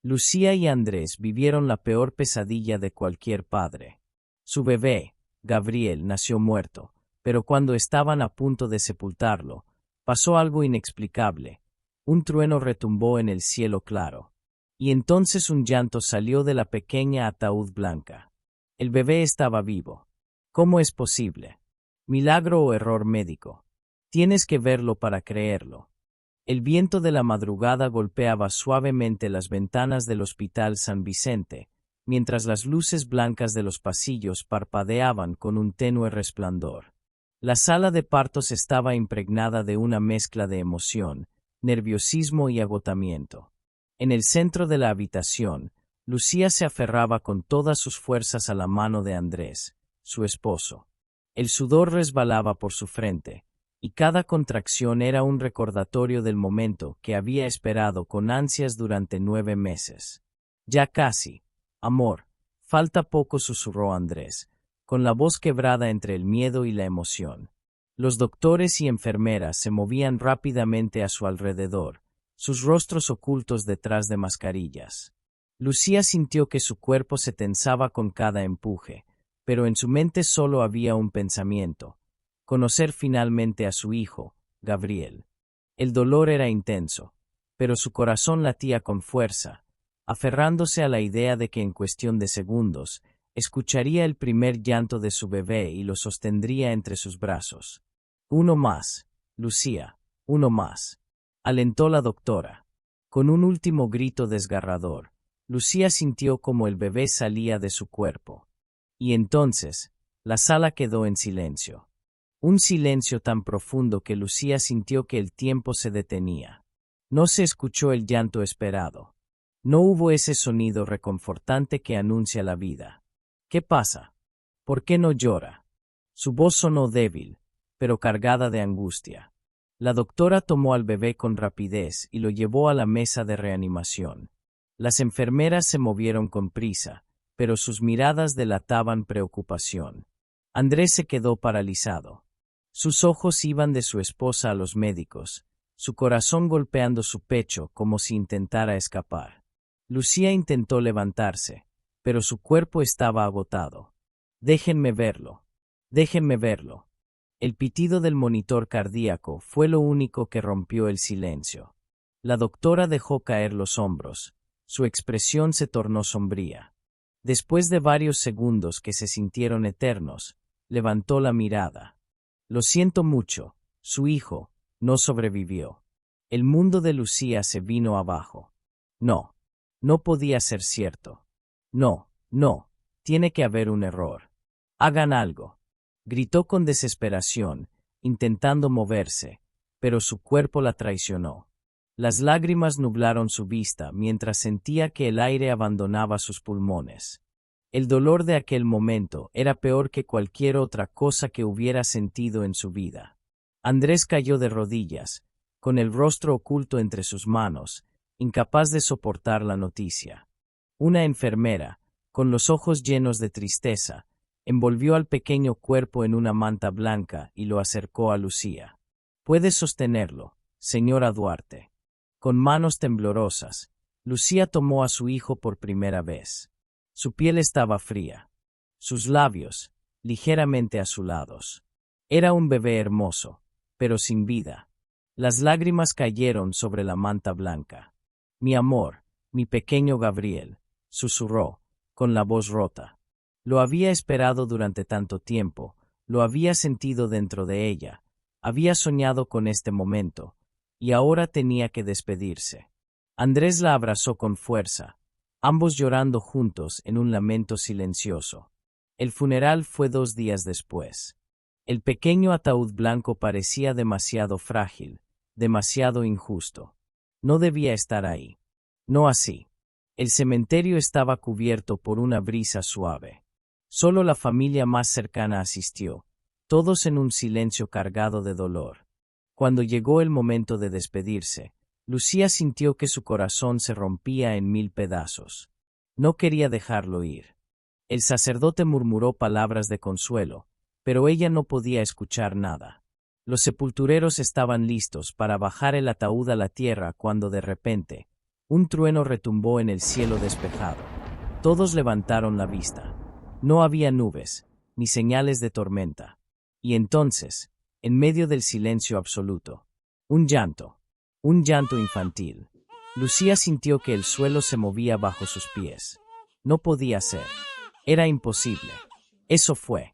Lucía y Andrés vivieron la peor pesadilla de cualquier padre. Su bebé, Gabriel, nació muerto, pero cuando estaban a punto de sepultarlo, pasó algo inexplicable. Un trueno retumbó en el cielo claro. Y entonces un llanto salió de la pequeña ataúd blanca. El bebé estaba vivo. ¿Cómo es posible? ¿Milagro o error médico? Tienes que verlo para creerlo. El viento de la madrugada golpeaba suavemente las ventanas del Hospital San Vicente, mientras las luces blancas de los pasillos parpadeaban con un tenue resplandor. La sala de partos estaba impregnada de una mezcla de emoción, nerviosismo y agotamiento. En el centro de la habitación, Lucía se aferraba con todas sus fuerzas a la mano de Andrés, su esposo. El sudor resbalaba por su frente, y cada contracción era un recordatorio del momento que había esperado con ansias durante 9 meses. Ya casi, amor, falta poco, susurró Andrés, con la voz quebrada entre el miedo y la emoción. Los doctores y enfermeras se movían rápidamente a su alrededor, sus rostros ocultos detrás de mascarillas. Lucía sintió que su cuerpo se tensaba con cada empuje, pero en su mente solo había un pensamiento: conocer finalmente a su hijo, Gabriel. El dolor era intenso, pero su corazón latía con fuerza, aferrándose a la idea de que en cuestión de segundos escucharía el primer llanto de su bebé y lo sostendría entre sus brazos. Uno más, Lucía, uno más, alentó la doctora. Con un último grito desgarrador, Lucía sintió como el bebé salía de su cuerpo. Y entonces, la sala quedó en silencio. Un silencio tan profundo que Lucía sintió que el tiempo se detenía. No se escuchó el llanto esperado. No hubo ese sonido reconfortante que anuncia la vida. ¿Qué pasa? ¿Por qué no llora? Su voz sonó débil, pero cargada de angustia. La doctora tomó al bebé con rapidez y lo llevó a la mesa de reanimación. Las enfermeras se movieron con prisa, pero sus miradas delataban preocupación. Andrés se quedó paralizado. Sus ojos iban de su esposa a los médicos, su corazón golpeando su pecho como si intentara escapar. Lucía intentó levantarse, pero su cuerpo estaba agotado. «Déjenme verlo. Déjenme verlo». El pitido del monitor cardíaco fue lo único que rompió el silencio. La doctora dejó caer los hombros. Su expresión se tornó sombría. Después de varios segundos que se sintieron eternos, levantó la mirada. «Lo siento mucho, su hijo no sobrevivió». El mundo de Lucía se vino abajo. No, no podía ser cierto. No, tiene que haber un error. «Hagan algo», gritó con desesperación, intentando moverse, pero su cuerpo la traicionó. Las lágrimas nublaron su vista mientras sentía que el aire abandonaba sus pulmones. El dolor de aquel momento era peor que cualquier otra cosa que hubiera sentido en su vida. Andrés cayó de rodillas, con el rostro oculto entre sus manos, incapaz de soportar la noticia. Una enfermera, con los ojos llenos de tristeza, envolvió al pequeño cuerpo en una manta blanca y lo acercó a Lucía. «Puede sostenerlo, señora Duarte». Con manos temblorosas, Lucía tomó a su hijo por primera vez. Su piel estaba fría. Sus labios, ligeramente azulados. Era un bebé hermoso, pero sin vida. Las lágrimas cayeron sobre la manta blanca. «Mi amor, mi pequeño Gabriel», susurró, con la voz rota. Lo había esperado durante tanto tiempo, lo había sentido dentro de ella, había soñado con este momento, y ahora tenía que despedirse. Andrés la abrazó con fuerza, ambos llorando juntos en un lamento silencioso. El funeral fue 2 días después. El pequeño ataúd blanco parecía demasiado frágil, demasiado injusto. No debía estar ahí. No así. El cementerio estaba cubierto por una brisa suave. Solo la familia más cercana asistió, todos en un silencio cargado de dolor. Cuando llegó el momento de despedirse, Lucía sintió que su corazón se rompía en 1000 pedazos. No quería dejarlo ir. El sacerdote murmuró palabras de consuelo, pero ella no podía escuchar nada. Los sepultureros estaban listos para bajar el ataúd a la tierra cuando de repente, Un trueno retumbó en el cielo despejado. Todos levantaron la vista. No había nubes, ni señales de tormenta. Y entonces, en medio del silencio absoluto, un llanto infantil. Lucía sintió que el suelo se movía bajo sus pies. No podía ser. Era imposible. Eso fue,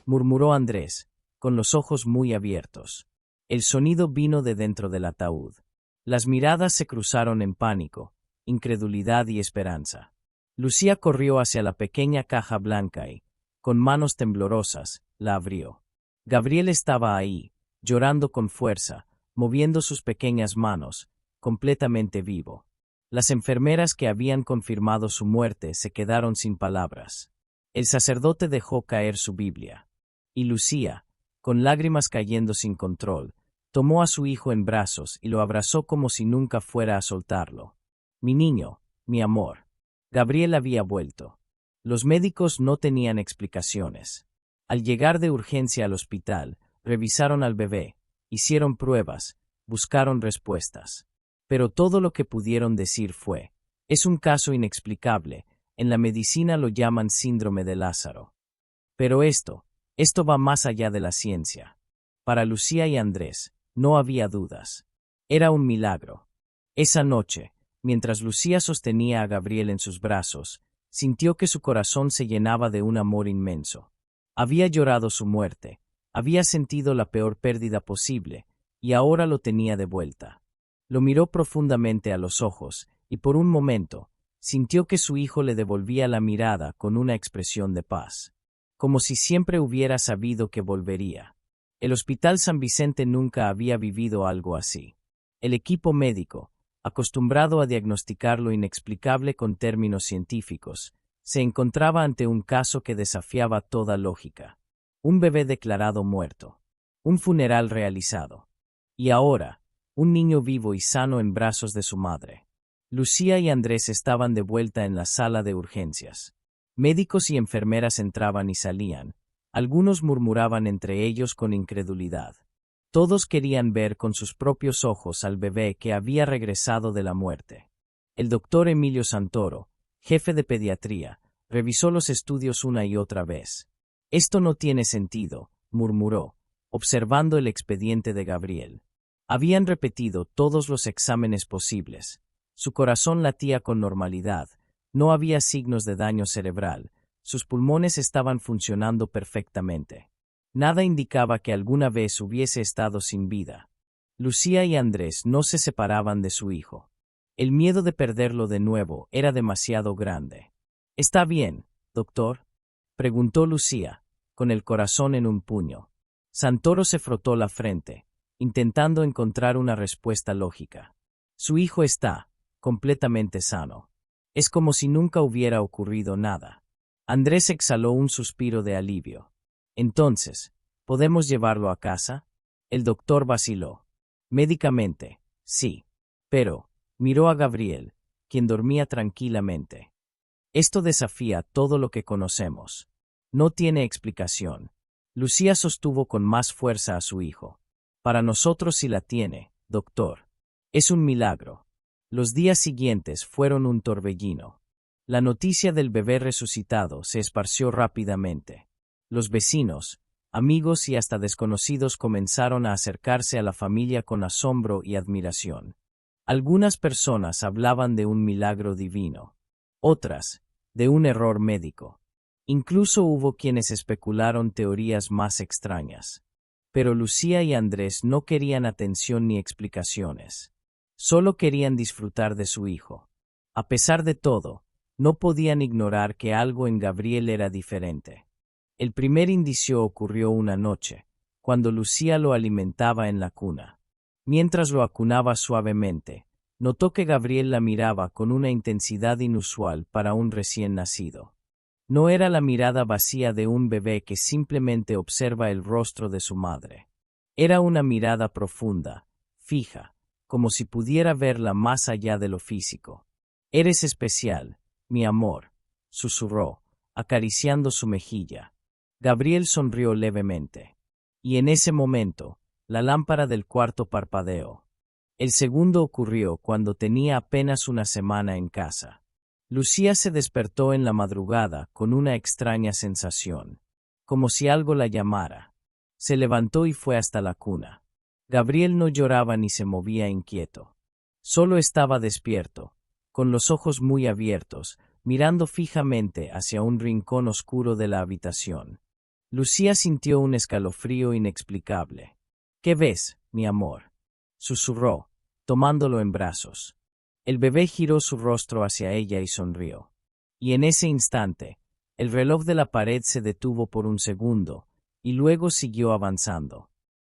murmuró Andrés, con los ojos muy abiertos. El sonido vino de dentro del ataúd. Las miradas se cruzaron en pánico, incredulidad y esperanza. Lucía corrió hacia la pequeña caja blanca y, con manos temblorosas, la abrió. Gabriel estaba ahí, llorando con fuerza, moviendo sus pequeñas manos, completamente vivo. Las enfermeras que habían confirmado su muerte se quedaron sin palabras. El sacerdote dejó caer su Biblia. Y Lucía, con lágrimas cayendo sin control, tomó a su hijo en brazos y lo abrazó como si nunca fuera a soltarlo. Mi niño, mi amor. Gabriel había vuelto. Los médicos no tenían explicaciones. Al llegar de urgencia al hospital, revisaron al bebé, hicieron pruebas, buscaron respuestas. Pero todo lo que pudieron decir fue, es un caso inexplicable, en la medicina lo llaman síndrome de Lázaro. Pero esto va más allá de la ciencia. Para Lucía y Andrés, no había dudas. Era un milagro. Esa noche, mientras Lucía sostenía a Gabriel en sus brazos, sintió que su corazón se llenaba de un amor inmenso. Había llorado su muerte, había sentido la peor pérdida posible, y ahora lo tenía de vuelta. Lo miró profundamente a los ojos, y por un momento, sintió que su hijo le devolvía la mirada con una expresión de paz. Como si siempre hubiera sabido que volvería. El Hospital San Vicente nunca había vivido algo así. El equipo médico, acostumbrado a diagnosticar lo inexplicable con términos científicos, se encontraba ante un caso que desafiaba toda lógica. Un bebé declarado muerto. Un funeral realizado. Y ahora, un niño vivo y sano en brazos de su madre. Lucía y Andrés estaban de vuelta en la sala de urgencias. Médicos y enfermeras entraban y salían. Algunos murmuraban entre ellos con incredulidad. Todos querían ver con sus propios ojos al bebé que había regresado de la muerte. El doctor Emilio Santoro, jefe de pediatría, revisó los estudios una y otra vez. Esto no tiene sentido, murmuró, observando el expediente de Gabriel. Habían repetido todos los exámenes posibles. Su corazón latía con normalidad, no había signos de daño cerebral, sus pulmones estaban funcionando perfectamente. Nada indicaba que alguna vez hubiese estado sin vida. Lucía y Andrés no se separaban de su hijo. El miedo de perderlo de nuevo era demasiado grande. ¿Está bien, doctor?, preguntó Lucía, con el corazón en un puño. Santoro se frotó la frente, intentando encontrar una respuesta lógica. Su hijo está completamente sano. Es como si nunca hubiera ocurrido nada. Andrés exhaló un suspiro de alivio. Entonces, ¿podemos llevarlo a casa? El doctor vaciló. Médicamente, sí. Pero, miró a Gabriel, quien dormía tranquilamente. Esto desafía todo lo que conocemos. No tiene explicación. Lucía sostuvo con más fuerza a su hijo. Para nosotros sí la tiene, doctor. Es un milagro. Los días siguientes fueron un torbellino. La noticia del bebé resucitado se esparció rápidamente. Los vecinos, amigos y hasta desconocidos comenzaron a acercarse a la familia con asombro y admiración. Algunas personas hablaban de un milagro divino. Otras, de un error médico. Incluso hubo quienes especularon teorías más extrañas. Pero Lucía y Andrés no querían atención ni explicaciones. Solo querían disfrutar de su hijo. A pesar de todo, no podían ignorar que algo en Gabriel era diferente. El primer indicio ocurrió una noche, cuando Lucía lo alimentaba en la cuna. Mientras lo acunaba suavemente, notó que Gabriel la miraba con una intensidad inusual para un recién nacido. No era la mirada vacía de un bebé que simplemente observa el rostro de su madre. Era una mirada profunda, fija, como si pudiera verla más allá de lo físico. «Eres especial, mi amor», susurró, acariciando su mejilla. Gabriel sonrió levemente. Y en ese momento, la lámpara del cuarto parpadeó. El segundo ocurrió cuando tenía apenas una semana en casa. Lucía se despertó en la madrugada con una extraña sensación, como si algo la llamara. Se levantó y fue hasta la cuna. Gabriel no lloraba ni se movía inquieto. Solo estaba despierto, con los ojos muy abiertos, mirando fijamente hacia un rincón oscuro de la habitación. Lucía sintió un escalofrío inexplicable. ¿Qué ves, mi amor?, susurró, tomándolo en brazos. El bebé giró su rostro hacia ella y sonrió. Y en ese instante, el reloj de la pared se detuvo por un segundo, y luego siguió avanzando.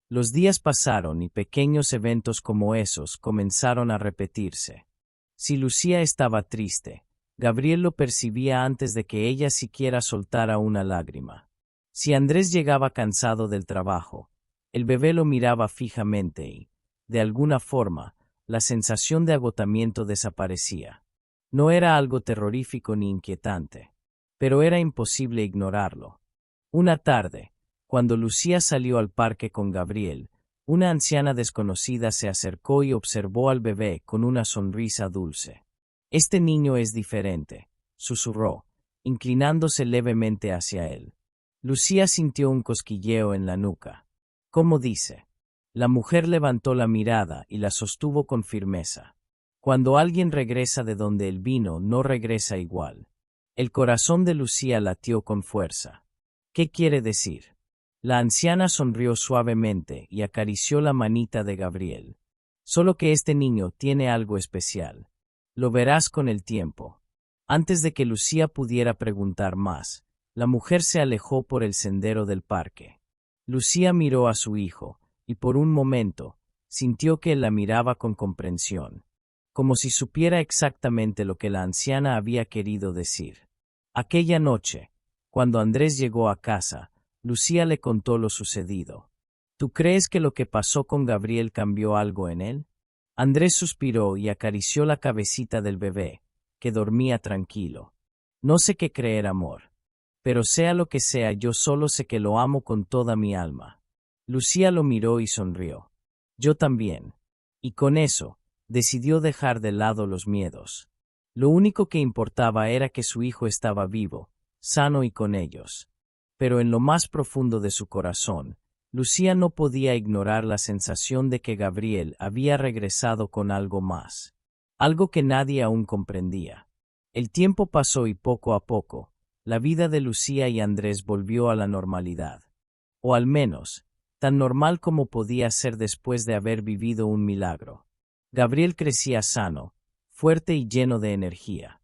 Los días pasaron y pequeños eventos como esos comenzaron a repetirse. Si Lucía estaba triste, Gabriel lo percibía antes de que ella siquiera soltara una lágrima. Si Andrés llegaba cansado del trabajo, el bebé lo miraba fijamente y, de alguna forma, la sensación de agotamiento desaparecía. No era algo terrorífico ni inquietante, pero era imposible ignorarlo. Una tarde, cuando Lucía salió al parque con Gabriel, una anciana desconocida se acercó y observó al bebé con una sonrisa dulce. «Este niño es diferente», susurró, inclinándose levemente hacia él. Lucía sintió un cosquilleo en la nuca. «¿Cómo dice?». La mujer levantó la mirada y la sostuvo con firmeza. Cuando alguien regresa de donde él vino, no regresa igual. El corazón de Lucía latió con fuerza. «¿Qué quiere decir?». La anciana sonrió suavemente y acarició la manita de Gabriel. «Solo que este niño tiene algo especial. Lo verás con el tiempo». Antes de que Lucía pudiera preguntar más, la mujer se alejó por el sendero del parque. Lucía miró a su hijo, y por un momento, sintió que él la miraba con comprensión, como si supiera exactamente lo que la anciana había querido decir. Aquella noche, cuando Andrés llegó a casa, Lucía le contó lo sucedido. «¿Tú crees que lo que pasó con Gabriel cambió algo en él?». Andrés suspiró y acarició la cabecita del bebé, que dormía tranquilo. «No sé qué creer, amor. Pero sea lo que sea, yo solo sé que lo amo con toda mi alma». Lucía lo miró y sonrió. «Yo también». Y con eso, decidió dejar de lado los miedos. Lo único que importaba era que su hijo estaba vivo, sano y con ellos. Pero en lo más profundo de su corazón, Lucía no podía ignorar la sensación de que Gabriel había regresado con algo más. Algo que nadie aún comprendía. El tiempo pasó y poco a poco, la vida de Lucía y Andrés volvió a la normalidad. O al menos, tan normal como podía ser después de haber vivido un milagro. Gabriel crecía sano, fuerte y lleno de energía.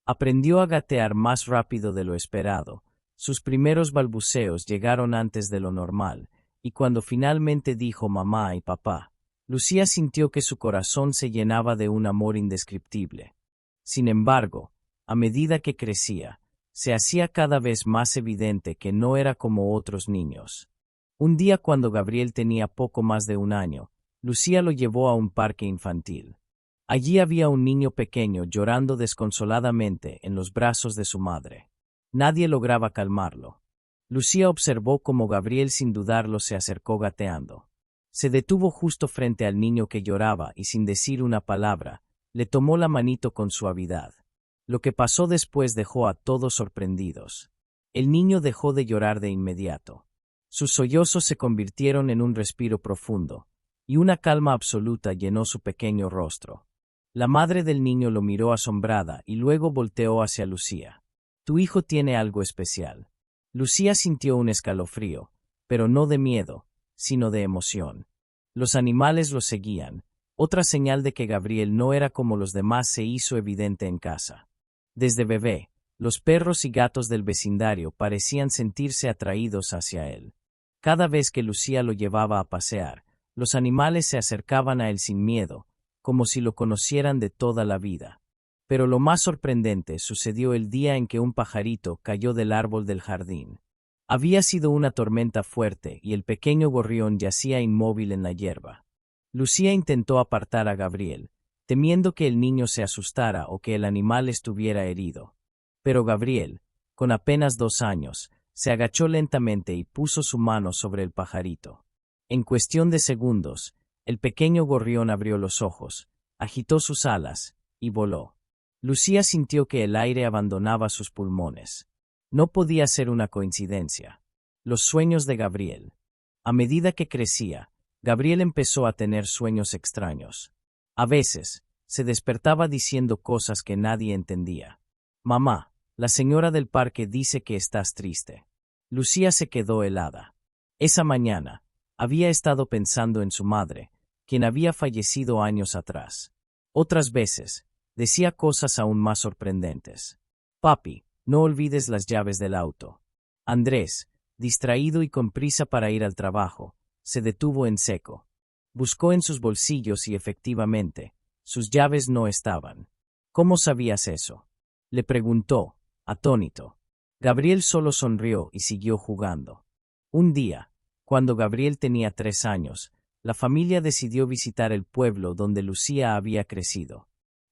Aprendió a gatear más rápido de lo esperado. Sus primeros balbuceos llegaron antes de lo normal, y cuando finalmente dijo mamá y papá, Lucía sintió que su corazón se llenaba de un amor indescriptible. Sin embargo, a medida que crecía, se hacía cada vez más evidente que no era como otros niños. Un día cuando Gabriel tenía poco más de un año, Lucía lo llevó a un parque infantil. Allí había un niño pequeño llorando desconsoladamente en los brazos de su madre. Nadie lograba calmarlo. Lucía observó cómo Gabriel sin dudarlo se acercó gateando. Se detuvo justo frente al niño que lloraba y sin decir una palabra, le tomó la manito con suavidad. Lo que pasó después dejó a todos sorprendidos. El niño dejó de llorar de inmediato. Sus sollozos se convirtieron en un respiro profundo, y una calma absoluta llenó su pequeño rostro. La madre del niño lo miró asombrada y luego volteó hacia Lucía. «Tu hijo tiene algo especial». Lucía sintió un escalofrío, pero no de miedo, sino de emoción. Los animales lo seguían. Otra señal de que Gabriel no era como los demás se hizo evidente en casa. Desde bebé, los perros y gatos del vecindario parecían sentirse atraídos hacia él. Cada vez que Lucía lo llevaba a pasear, los animales se acercaban a él sin miedo, como si lo conocieran de toda la vida. Pero lo más sorprendente sucedió el día en que un pajarito cayó del árbol del jardín. Había sido una tormenta fuerte y el pequeño gorrión yacía inmóvil en la hierba. Lucía intentó apartar a Gabriel, temiendo que el niño se asustara o que el animal estuviera herido. Pero Gabriel, con apenas 2 años, se agachó lentamente y puso su mano sobre el pajarito. En cuestión de segundos, El pequeño gorrión abrió los ojos, agitó sus alas, y voló. Lucía sintió que el aire abandonaba sus pulmones. No podía ser una coincidencia. Los sueños de Gabriel. A medida que crecía, Gabriel empezó a tener sueños extraños. A veces, se despertaba diciendo cosas que nadie entendía. Mamá, la señora del parque dice que estás triste. Lucía se quedó helada. Esa mañana, había estado pensando en su madre, quien había fallecido años atrás. Otras veces, decía cosas aún más sorprendentes. Papi, no olvides las llaves del auto. Andrés, distraído y con prisa para ir al trabajo, se detuvo en seco. Buscó en sus bolsillos y efectivamente, sus llaves no estaban. ¿Cómo sabías eso? Le preguntó, atónito. Gabriel solo sonrió y siguió jugando. Un día, cuando Gabriel tenía 3 años, la familia decidió visitar el pueblo donde Lucía había crecido.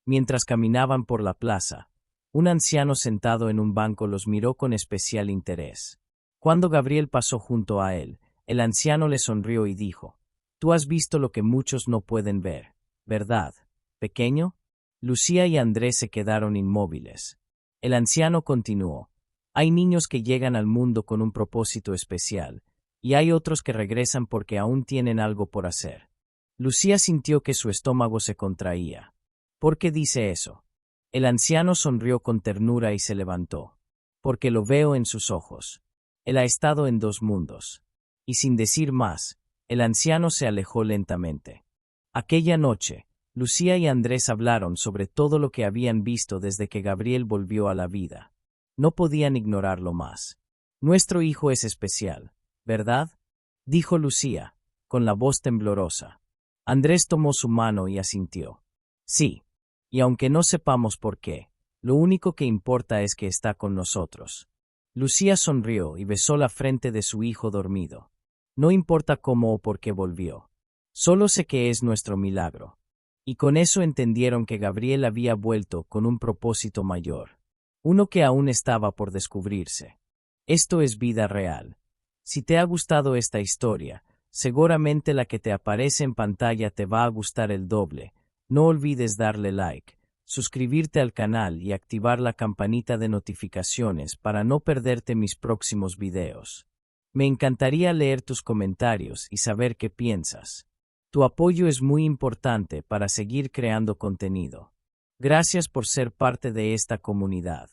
Mientras caminaban por la plaza, un anciano sentado en un banco los miró con especial interés. Cuando Gabriel pasó junto a él, el anciano le sonrió y dijo: «Tú has visto lo que muchos no pueden ver, ¿verdad, pequeño?». Lucía y Andrés se quedaron inmóviles. El anciano continuó: «Hay niños que llegan al mundo con un propósito especial, y hay otros que regresan porque aún tienen algo por hacer». Lucía sintió que su estómago se contraía. «¿Por qué dice eso?». El anciano sonrió con ternura y se levantó. «Porque lo veo en sus ojos. Él ha estado en 2 mundos». Y sin decir más, el anciano se alejó lentamente. Aquella noche, Lucía y Andrés hablaron sobre todo lo que habían visto desde que Gabriel volvió a la vida. No podían ignorarlo más. «Nuestro hijo es especial, ¿verdad?», dijo Lucía, con la voz temblorosa. Andrés tomó su mano y asintió. «Sí. Y aunque no sepamos por qué, lo único que importa es que está con nosotros». Lucía sonrió y besó la frente de su hijo dormido. «No importa cómo o por qué volvió. Solo sé que es nuestro milagro». Y con eso entendieron que Gabriel había vuelto con un propósito mayor. Uno que aún estaba por descubrirse. Esto es vida real. Si te ha gustado esta historia, seguramente la que te aparece en pantalla te va a gustar el doble. No olvides darle like, suscribirte al canal y activar la campanita de notificaciones para no perderte mis próximos videos. Me encantaría leer tus comentarios y saber qué piensas. Tu apoyo es muy importante para seguir creando contenido. Gracias por ser parte de esta comunidad.